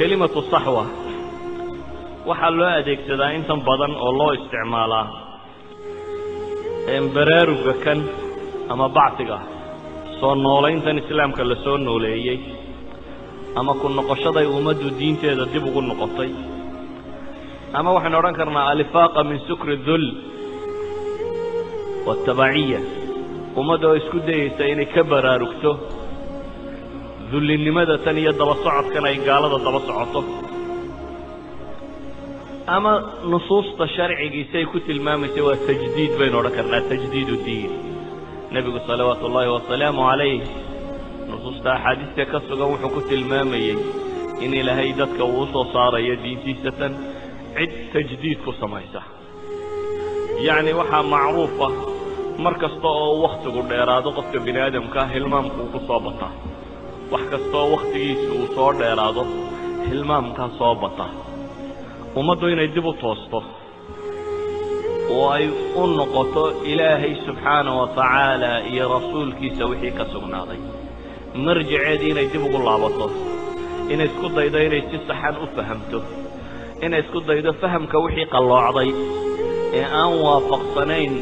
كلمة الصحوة waxaa loo adeegsadaa intan badan oo loo isticmaalaa baraaruga kan ama bactiga soo noolayntan islaamka la soo nooleeyay ama ku noqoshaday ummaddu diinteeda dib ugu noqotay ama waxaan oran karnaa alifaaqa min sukri dhul wa tabaciya ummadda isku dayaysa inay ka baraarugto dhullinimada tan iyo daba socodkan ay gaalada daba socoto أما نصوص تشرعي سيكون المام سوى تجديد بين ركرنا تجديد الدين نبي صلوات الله والسلام عليه نصوص حديث كسر وحكت المامي إن لهيدتك وصو صار يدين تيسة عد تجديد كسمايسة يعني وحا معروفة مركز طاو وقت قرد إرادة قفك بني آدم كهلمام كصابطة وحكز طاو وقت يسو صار إرادة هلمام كصابطة ومدو إنay dib u toosto oo ay u noqoto Ilaahay subhanahu wa ta'ala iyo rasuulkiisa wixii ka sugnaaday marjiceed inay dib ugu laabato inay isku daydo inay si saxan u fahamto inay isku daydo fahamka wixii qalloocday ee aan waafaqsanayn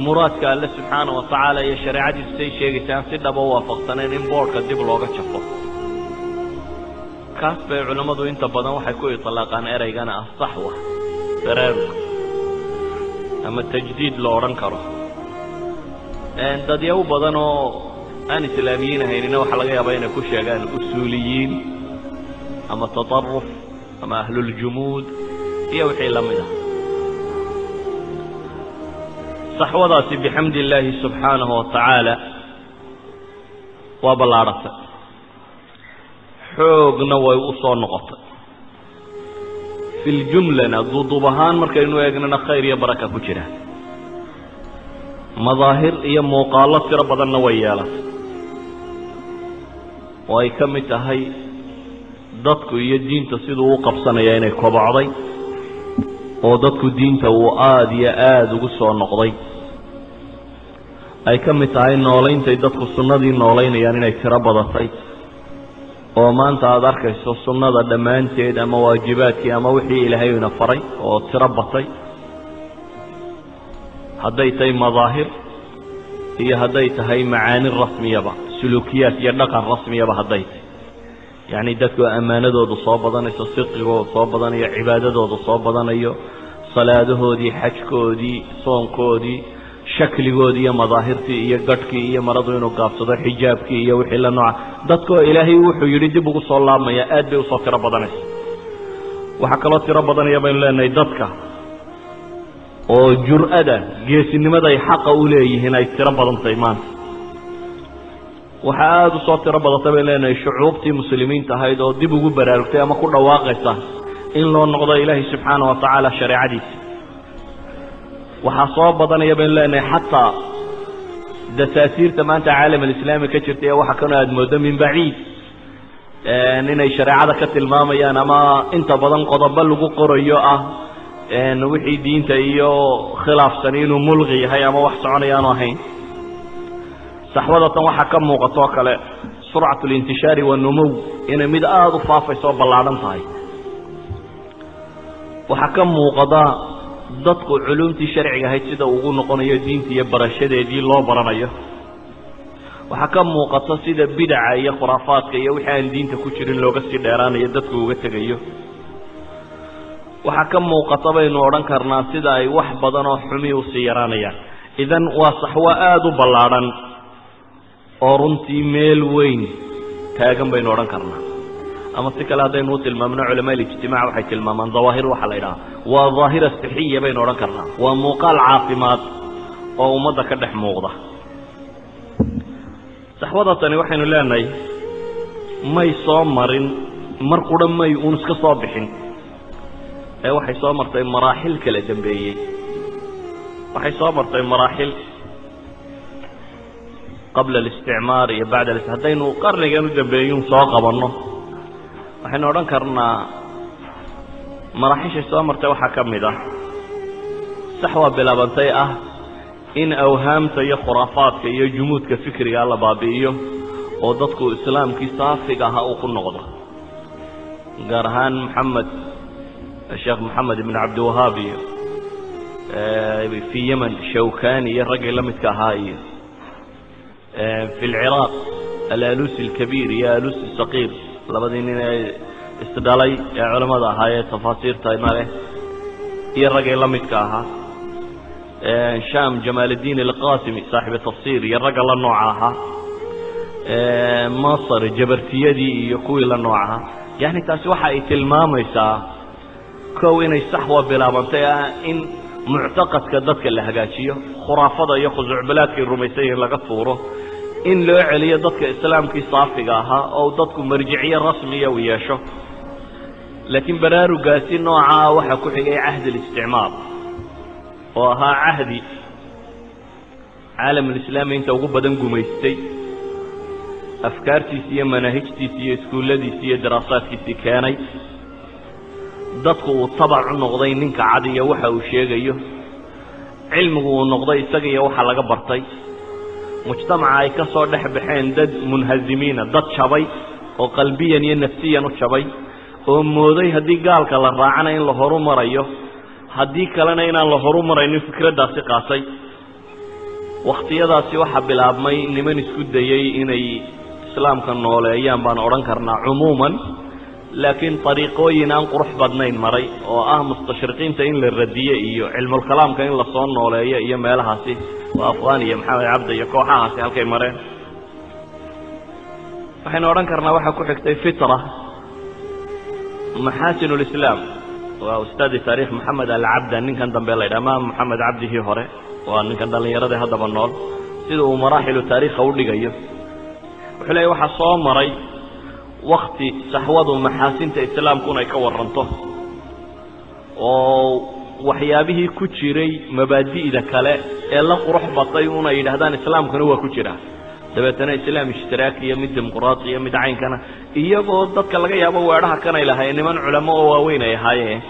muraadka Allah subhanahu wa ta'ala iyo shariicadiisa ay sheegayaan si dhab oo waafaqsanayn in boorka dib looga jafo كاس بعلماء انت بدن waxay ku iطلاقان ereygana الصحوة baraarug ama tajdid loo oran karo dad yaw badan oo aan islaamiyiin ahaynina waxa laga yaabaa inay ku sheegaan usuuliyiin ama tatarruf ama ahlul jumud iyo wixii lamida صحوadaasi bihamdillahi subhanahu wa ta'ala wa balaarata xoogna way u soo noqotay fil jumlana dudubahan markaynu eegnana khayr iyo baraka ku jira madaahir iyo muuqaalo tiro badanna way yeelatay oo ay ka mid tahay dadku iyo diinta siduu u qabsanaya inay kobocday oo dadku diinta uu aad iyo aad ugu soo noqday ay ka mid tahay nooleynta dadku sunnadii nooleynayaan inay tiro badatay oo maanta aad arkayso sunnada dhamaanteed ama waajibaadkii ama wixii Ilaahay ina faray oo tiro batay hadday tahay madaahir iyo hadday tahay macaani rasmiyaba sulukiyaat iyo dhaqan rasmiyaba hadday tahay yani dadku amaanadoodu soo badanayso sidqigoodu soo badanayo cibaadadoodu soo badanayo salaadahoodii xajkoodii soonkoodii shakligoodii iyo madaahirtii iyo gadhkii iyo maradu inuu gaabsado xijaabkii iyo wixii la nooca dadku Ilaahay wuxuu yiri dib ugu soo laabmaya aad bay u soo tiro badanayso waxa kale tiro badanaya bay leenahay dadka oo jur'ada geesinimada ay xaq u leeyihiin ay tiro badantay maanta waxa aad u soo tiro badatay bay leenahay shucuubtii muslimiinta ahayd oo dib ugu baraarugtay ama ku dhawaaqaysa in loo noqdo Ilaahay subhanahu wa ta'ala shariicadiisa waxa soo badanaya baan leenahay hatta dasaatiirta maanta caalamka islaamiga ka jirtay waxa kana aad moodo min baciid inay shariicada ka tilmaamayaan ama inta badan qodobo lagu qorayo ah wixii diinta iyo khilaafsan inuu mulqi yahay ama wax soconayaan ahayn saxwadatan waxa ka muuqato kale sur'atul intishari wa numuw in mid aad u faafayso ballaadan tahay waxa ka muuqada dadku culumtii sharciga ahayd sida ugu noqonayo diinta iyo barashadeedii loo baranayo waxa ka muuqata sida bidca iyo khuraafaadka iyo wixii aan diinta ku jirin looga sii dheeraanayo dadku uga tagayo waxa ka muuqata baynu oran karnaa sida ay wax badan oo xumi u sii yaraanayaan idan waa saxwa aad u ballaaran oo runtii meel weyn taagan baynu oran karnaa ama si kale hadaynu tilmaamno culama ijtimaac waxay tilmaamaan dawaahir waxa la yiraahdo waa daahira sihiyya baynu oran karnaa waa muuqaal caafimaad oo ummadda ka dhex muuqda saxwadatani waxaynu leenahay may soo marin mar qura may uun iska soo bixin ee waxay soo martay maraaxil kala dambeeyay waxay soo martay maraaxil قبل الاستعمار iyo بعد hadaynu qarnigan u dambeeyay soo qabanno waxaynu oran karnaa maraaxisha soo martay waxa kamid ah saxwa bilaabantay ah in awhaamta iyo khuraafaadka iyo jumuudka fikriga la baabi'iyo oo dadku islaamkii saafiga ah uu ku noqdo قرهان محمد الشيخ محمد بن عبد الوهاب في يمن شوكاني الرجل لم يتكهاي في العراق الآلوسي الكبير يا آلوسي الصغير لبدين استدلالي يا علماء هاي تفاسير تايماله يا الرجل لم يتكها شام جمال الدين القاسمي صاحب التفسير يا الرجل النوعها مصر جبرتيدي يقوي لنوعها يعني تاسوحة يتلماميسا كوين الصحوة بلا منطقة إن معتقد كدتك اللي هجاتيه خرافة يخزع بلاك الروميسيين لقطوره إن لو عليه ضدك إسلام كي صافقاها أو ضدك مرجعية رسمية وياشه لكن برارو قاسين نوعا وحكو حقي عهد الاستعمار وها عهدي عالم الإسلام انت وقوب بدن قميستي أفكار تيسية مناهج تيسية سكولة تيسية دراسات تيسية كاني ضدك وطبع النقضين ننك عادية وحا وشيغيه علمه والنقضي ساقية وحا لقبرتي مجتمع ay ka soo dhex baxeen dad munhazimiina dad shabay oo qalbiyan iyo nafsiyan u shabay oo mooday hadii gaalka la raacana in la horumarayo hadii kalena inaan la horumaraynin fikradaasi qaasay waqtiyadaasi waxa bilaabmay niman isku dayay inay islaamka nooleeyaan baan oran karnaa umuuman laakiin tariiqooyin aan qurux badnayn maray oo ah mustashriqiinta in la radiyo iyo cilmul kalaamka in la soo nooleeyo iyo meelahaasi وأفغانية محمد عبد يكوحها في هالكي مرين فحين أوران كرنا وحا كوحكتي فترة محاسن الإسلام وأستاذ تاريخ محمد العبد أن كان دنبيلا الأمام محمد عبده هوري وأن كان دنبيلا يرده هذا بالنور سيدو مراحل تاريخ أولي قيف وحلي وحا صومري وقت سحوض محاسن الإسلام كون يكور رنطه waxyaabihii ku jiray mabaadi'da kale ee la qurux batay una yiraahdaan islaamkuna waa ku jira dabeetana islaam ishtiraaki iyo mid dimuqraadi iyo mid caynkana iyagoo dadka laga yaabo weeraha kana ilaahay niman culimo oo waaweyn ay haayeen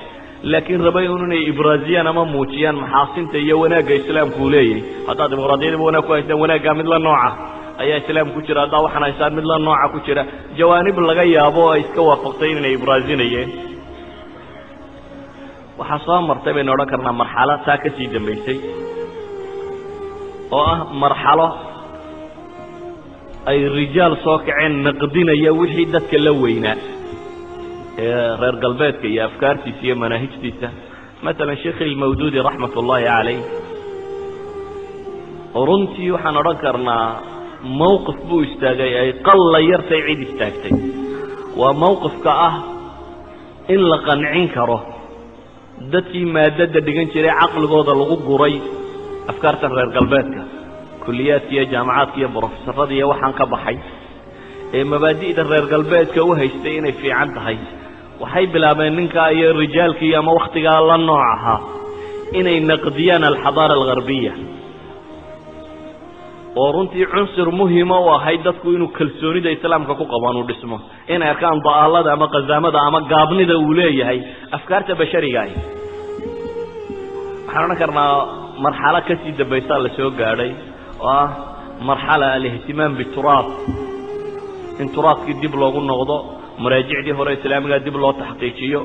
laakiin rabay inay ibraaziyaan ama muujiyaan maxaasinta iyo wanaaga islaamku leeyahay hadaa dimuqraadiyada wanaag ku haystaan wanaaga mid la nooca ayaa islaam ku jira hadaa waxana haystaan mid la nooca ku jira jawaanib laga yaabo ay iska waafaqtay inay ibraazinayeen وحصان مرتبة نوركرنا مرحلة تاكسي دمبيسي مرحلة أي رجال صاكعين نقدين يوحي دتك اللوينة غير قلباتك يا أفكار تيسية مناهج تيسية مثلا شيخ المودودي رحمة الله عليه ورنتي وحنوركرنا موقف بو استاغي أي قل يرتي عيد استاغتي وموقف إن لقنعين كره dadkii maadada dhigan jiray aqligooda lagu guray afkaarta reer galbeedka kulliyadka iyo jaamacadka iyo professorada iyo waxaan ka baxay ee mabaadi'da reer galbeedka u haystay inay fiican tahay waxay bilaabeen ninka iyo rijaalkii ama waqtiga la noocaha inay naqdiyaan al-hadara al-gharbiyya oo runtii cunsur muhiim oo ahay dadku inuu kalsoonida islaamka ku qabaan u dhismo in ay arkaan daalada ama qazaamada ama gaabnida uu leeyahay afkaarta bashariga ah waxaan karnaa marxalad ka sii dambaysa la soo gaaray oo marxala al-ihtimam bit-turaab in turaabki dib loogu noqdo maraajicdii hore islaamiga dib loo taxqiijiyo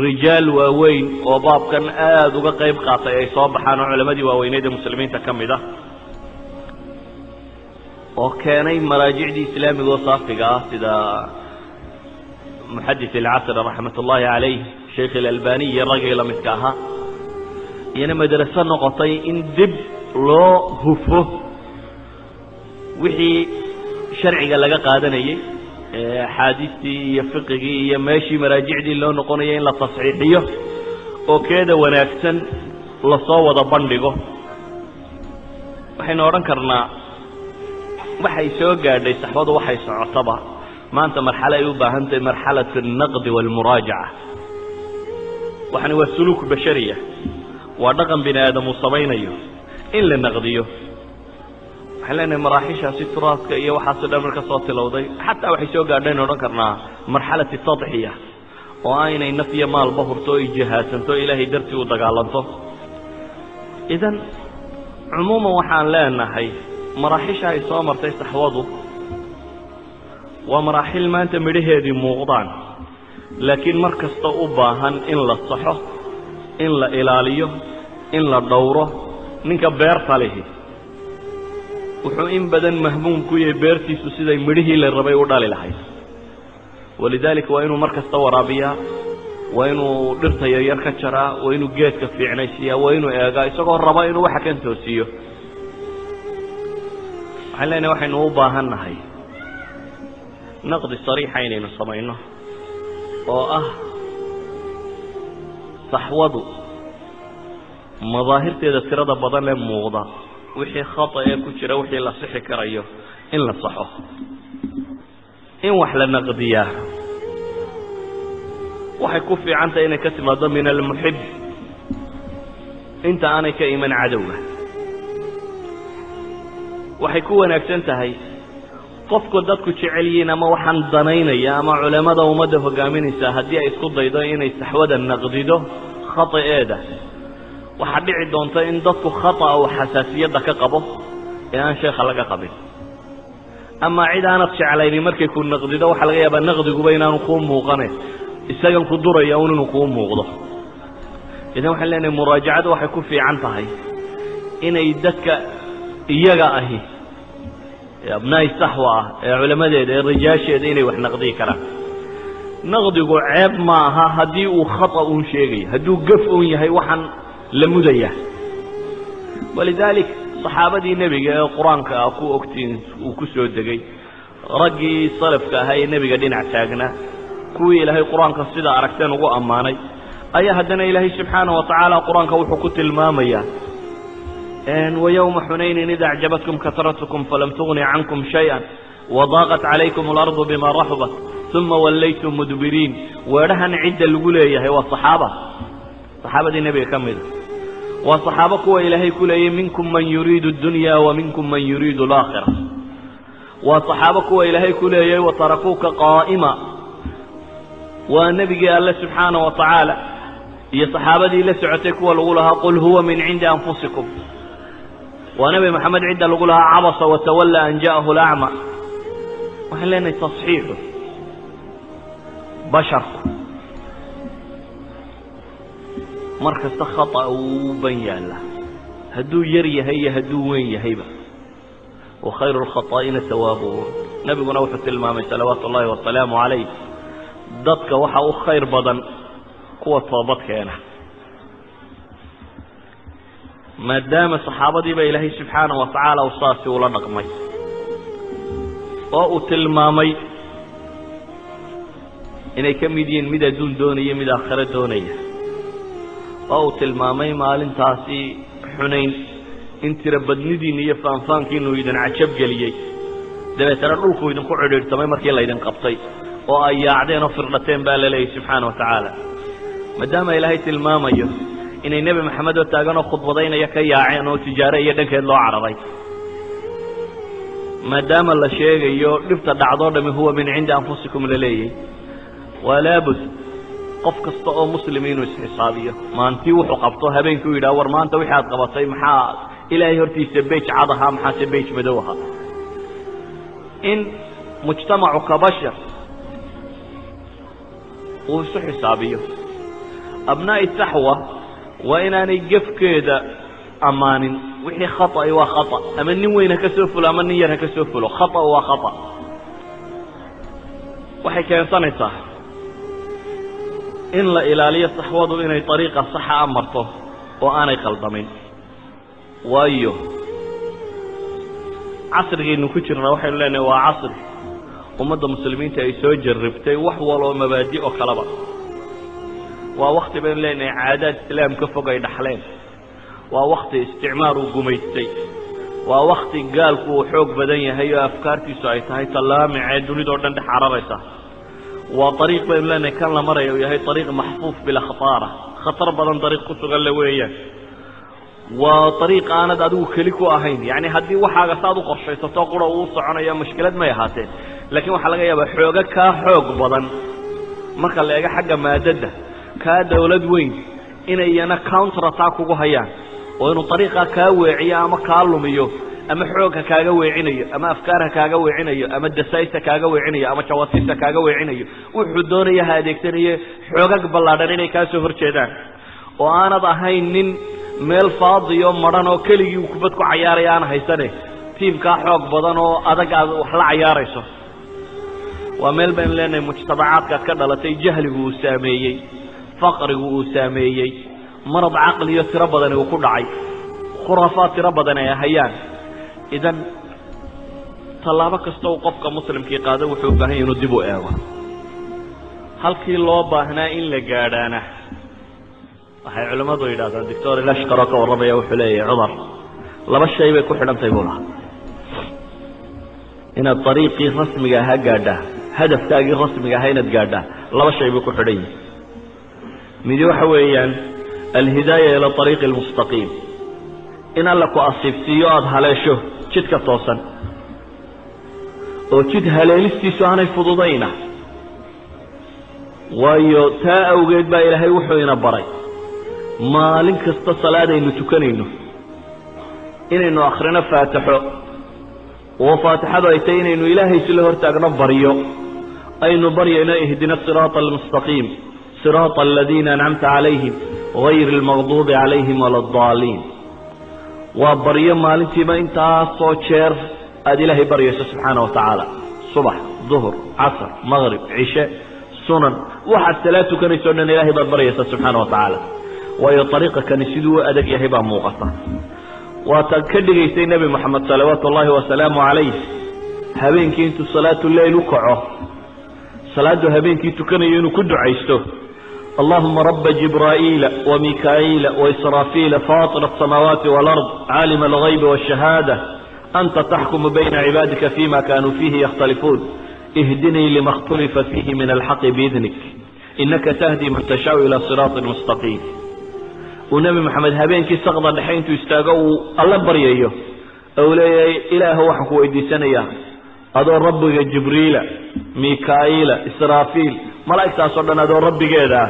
rijaal waaweyn oo baabkan aad uga qayb qaatay ay soo baxaan culimadii waaweynada muslimiinta kamida وكاني مراجع دي إسلامي وصافقة سيدا محدث العصر رحمة الله عليه شيخ الألباني الرجل متكاها يعني مدرسة نقطي إن دب لو هفه وحي شرعي لقى قادني حادثي فقهي ماشي مراجع دي لو نقوني لا تصحيحيه وكذا وناكسن لصوت بندقه وحين ورنكرنا waxay soo gaadhay saxwadu waxay socotaba maanta marxalad ay u baahan tahay marxalad an-naqd wal muraaja'a waxana waa suluk bashariya waa dhaqan bini aadam uu samaynayo in la naqdiyo xalana maraaxisha si turaadka iyo waxa soo marka soo tilowday hatta waxay soo gaadheen oran karnaa marxalad tadhiya oo aynay nafiya maal bahurto ay jihaasanto ilaahay dartii u dagaalanto idan umuuma waxaan leenahay مراحل هاي صامر تستحوضه ومراحل ما أنت مريها دي موضان laakiin mar kasta u baahan in la saxo in la ilaaliyo in la dhowro ninka beerta lehi wuxuu in badan mahmuum ku yahay beertiisu siday midhihii la rabay u dhali lahayd walidaalika waa inuu mar kasta waraabiyaa waa inuu dhirta yaryar ka jaraa waa inuu geedka fiicnaysiiyaa waa inuu eegaa isagoo raba inuu waxa kan toosiyo waxaan leenahay waxaynu u baahan nahay naqdi sariixa inaynu samayno oo ah saxwadu madaahirteeda tirada badan ee muuqda wixii khata ee ku jira wixii la sixi karayo in la saxo in wax la naqdiyaa waxay ku fiican tahay inay ka timaado min almuxib inta aanay ka iman cadowga waxay ku wanaagsan tahay qofku dadku jecel yihiin ama waxaan danaynaya ama culimada ummadda hogaaminaysa haddii ay isku daydo inay saxwada naqdido khata'eeda waxaa dhici doonta in dadku khata oo xasaasiyadda ka qabo ee aan sheekha laga qabin ama cid aanad jeclaynin markay ku naqdido waxaa laga yaabaa naqdiguba inaanu kuu muuqane isagan ku duraya un inuu kuu muuqdo idan waxaan leenahay muraajacadu waxay ku fiican tahay inay dadka iyaga ahi abnaa'i saxwa ah ee culamadeeda ee rijaasheeda inay wax naqdiyi karaan naqdigu ceeb ma aha haddii uu khata uun sheegayo hadduu gaf uun yahay waxaan la mudaya walidaalik saxaabadii nebiga ee qur-aanka ah ku ogtiin uu ku soo degay raggii salafka ahaa ee nebiga dhinac taagnaa kuwii ilaahay qur-aanka sida aragteen ugu ammaanay ayaa haddana ilaahay subxaanahu watacaala qur-aanka wuxuu ku tilmaamayaa ويوم حنين إذا أعجبتكم كثرتكم فلم تغن عنكم شيئا وضاقت عليكم الأرض بما رحبت ثم وليتم مدبرين ورهن عدة القلية هو الصحابة صحابة النبي كمل وصحابك وإلهي كلية منكم من يريد الدنيا ومنكم من يريد الآخرة وصحابك وإلهي كلية وتركوك قائمة والنبي قال الله سبحانه وتعالى يا صحابة لسعتك والغلها قل هو من عند أنفسكم ونبي محمد عدة لقولها عبس وتولى أن جاءه الأعمى وحن لنا تصحيحه بشر مركز خطأ وبين له هدو يري هي هدو وين يهيبة وخير الخطائين ثوابه نبي منوحة المامي صلوات الله والسلام عليه ضدك وحا خير بدن قوة طابتك أنا maadaama saxaabadiiba ilaahay subxaanahu watacaala u saasi ula dhaqmay oo uu tilmaamay inay ka mid yihiin mid adduun doonaya mid aakhiro doonaya oo uu tilmaamay maalintaasi xunayn in tira badnidiina iyo faanfaankiinu idin cajab geliyey dabeetana dhulku idinku cidhiidhsamay markii laydin qabtay oo ay yaacdeen oo firdhateen baa la leeyahy subxaana watacaala maadaama ilaahay tilmaamayo inay nebi maxamed oo taagan oo khudbadaynaya ka yaaceen oo tijaare iyo dhankeed loo cararay maadaama la sheegayo dhibta dhacdoo dhami huwa min cindi anfusikum la leeyay waa laabud qof kasta oo muslim inuu isxisaabiyo maantii wuxuu qabto habeenkii uu yidhaha war maanta wixii aad qabatay maxaa ilaahay hortiisa beej cad ahaa maxaase beej madow ahaa in mujtamacu ka bashar uu isu xisaabiyo abnaa'i saxwa وإنني جف كذا أمانين وحي خطأ وخطأ أما نوين كسوفل أما نير كسوفل خطأ وخطأ وحي كان صنعته إن لا إلالية صحوض إني طريقة صح أمرته وأنا يخلطمين وأيه عصر إنه كتير روحي لنا وعصر ومدى مسلمين تأيسوا جربتي وحولوا مبادئ وخلبة ووقت بين لنا عادات الإسلام كفوق يدحلين ووقت استعمار وقميتي ووقت قال كو حوق بدنيا هي أفكارتي سايتها هي طلامي عاد وليد أردن حراريسة وطريق بين لنا كان لمرة هي طريق محفوف بلا خطارة خطر بدن طريق كتو غلوية وطريق أنا دادو كليكو أهين يعني هدي وحاجة صادو قرشي ستوقع وصعنا يا مشكلة ما يهاتين لكن وحلقة يا بحوقة كحوق بدن ما كان لقى حاجة ما دده كدولة وين إن ينا كاونتر أتاك وجهيان وإنه طريقة كواعية ما كارلو ميو أما حوك كاغا ويعنيو أما أفكارها كاغا ويعنيو أما الدسايسة كاغا ويعنيو أما جواسيسة كاغا ويعنيو وحدوني هاديكتني حوكك بلادنين كاسو فرشيدان وأنا ضحين meel faadiyo maran oo kaliya uu kubad ku ciyaarayaan haysane teamka xoog badan oo adag wax la ciyaarayso waa meel baan leenahay mujtamacaadka ka dhalatay jahligu uu saameeyay faqrigu uu saameeyay marad aqliyo tiro badan uu ku dhacay khuraafaad tiro badan ay hayaan idan talaabo kasta oo qofka muslimkii qaado wuxuu u baahan yahay inuu dib u eego halkii loo baahnaa in la gaadhaana waxay culimadu yiraahdaan doctor Lashkar ka warramaya wuxuu leeyahay Umar laba shay bay ku xidhantay bula ina dariiqi rasmiga ah gaadha hadafkaagi rasmiga ah inaad gaadha laba shay bay ku xidhan mid waxa weeyaan alhidaayah ila tariiq almustaqim in alla ku asiftiyo aad haleesho jidka toosan oo jid haleelistiisu aanay fududayna waayo taa awgeed baa ilaahay wuxuu ina baray maalin kasta salaadaynu tukanayno inaynu akhrino faatixo oo faatixadu ay tahay inaynu ilaahay si la hortaagno baryo aynu baryayno ihdina siraata almustaqim siraata alladina an'amta alayhim ghayr almaghdubi alayhim waladdaalin wa baryo maalintiiba intaas soo jeer aad ilaahay baryayso subhanahu wa ta'ala subax dhuhr asr maghrib isha sunan waxa salaatu kanayso dhan ilaahay baad baryayso subhanahu wa ta'ala وهي طريقة كان يسيدوا أدق يهبا موقفة وتكدق يسي نبي محمد صلوات الله وسلامه عليه هبين كنت صلاة الليل وكعه صلاة هبين كنت كان ينكد عيسته اللهم رب جبرائيل وميكائيل وإسرافيل فاطر السماوات والأرض عالم الغيب والشهادة أنت تحكم بين عبادك فيما كانوا فيه يختلفون اهدني لما اختلف فيه من الحق بإذنك إنك تهدي من تشاء إلى صراط مستقيم ونبي محمد هبين كي سقط الحين تستاقوا الله بريئيه أولي إله وحكو إدي سنيا هذا ربك جبريل ميكائيل إسرافيل ملائكة أصدنا هذا ربك هذا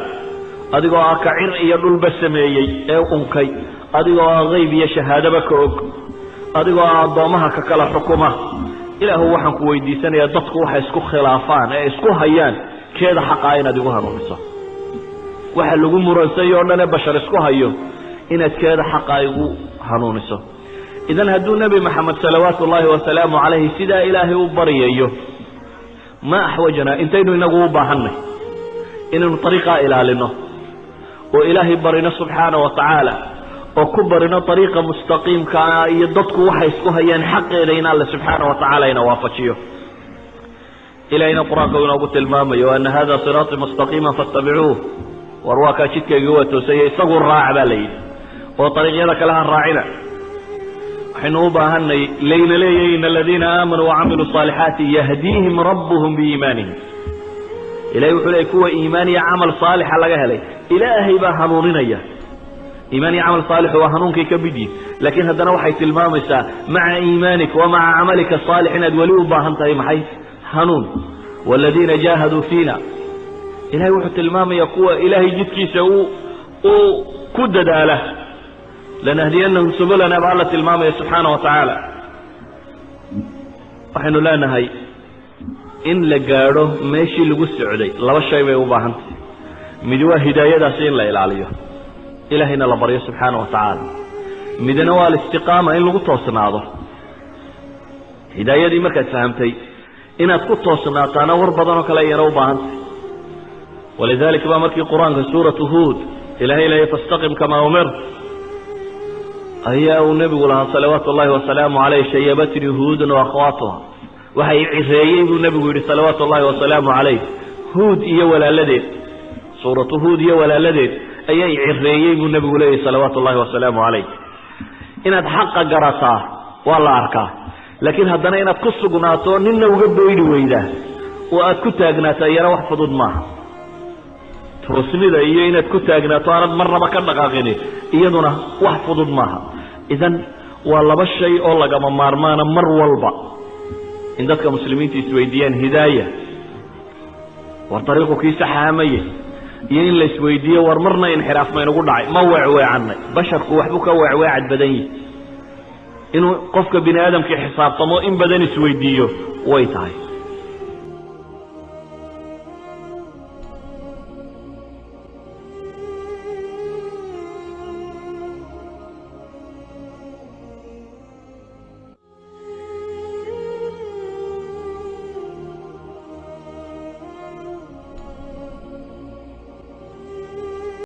هذا أكعر يدل بسميي أو أنكي هذا غيب يشهد بكوك هذا أضامها ككلا حكومة إله وحكو إدي سنيا تطقوا حيسكو خلافان اسكو هيان كذا حقائنا ديوها نقصة waxa lagu muransayo dhan bashar isku hayo inaad keeda xaqaygu hanuuniso idan haduu nabi maxamed sallallahu wa salaamu alayhi sida ilaahi u bariyayo ma ahwajana intaynu inagu u baahanay inaynu tariiqa ilaalino oo ilaahi barina subhanahu wa ta'ala oo ku barina tariiqa mustaqimka iyo dadku waxa isku hayaan xaqeeda in Allah subhanahu wa ta'ala ina waafajiyo إلى قرآن قوله المامي وأن هذا صراط مستقيما فاتبعوه ورواك شدك قوته سيصغر راع بالي وطريق يدك لها الراعنا حنوبها لين لين الذين آمنوا وعملوا الصالحات يهديهم ربهم بإيمانهم إلهي وحليك هو إيماني عمل صالح على جهلي إلهي بهنونين إياه إيماني عمل صالح وهنونك كبدي لكن هذا نوحي المامسة مع إيمانك ومع عملك الصالح أدولوا بهنتهي محيث هنون والذين جاهدوا فينا إلهي وحت المام يقوى إلهي جدك سوء وكدد له لنهدينهم سبلنا بعلة المام سبحانه وتعالى وحين لا نهي إن لقاره ماشي لقص علي الله الشيء يوباهنت مدوى هداية داسين لا إله عليه إلهينا لبريه سبحانه وتعالى مدنوى الاستقامة إن لقطه صناده هداية دي مركز فهمتي إن تقطه صناعتنا وربضانك لا يروباهنت ولذلك بأمرك القرآن في سورة هود إلهي لا يتستقم كما أمرت أيها النبي لها صلوات الله وسلامه عليه شيبتني هود وأخواتها وهي عزيين النبي صلوات الله وسلامه عليه هود إيا ولا لدي سورة هود إيا ولا لدي أي عزيين النبي عليه صلوات الله وسلامه عليه إن أتحقق قرصاه والله أركاه لكن هدنا إن أتقص قناطون ننا وقبوا إيدي وإيده وأتكتا قناتا يروح فضد معه توسنيدا iyo inaad ku taagnaato arad marnaba ka dhaqaaqin iyaduna wax fudud maaha idan waa laba shay oo laga maarmaana mar walba in dadka muslimiinta isweydiiyaan hidaayah war tariiqo ki saxaamay iyo in la isweydiiyo war marna in xiraaf ma inagu dhacay ma weecweecanay basharku waxbu ka weecweecad badan inuu qofka bini aadamka xisaabtamo in badan isweydiiyo way tahay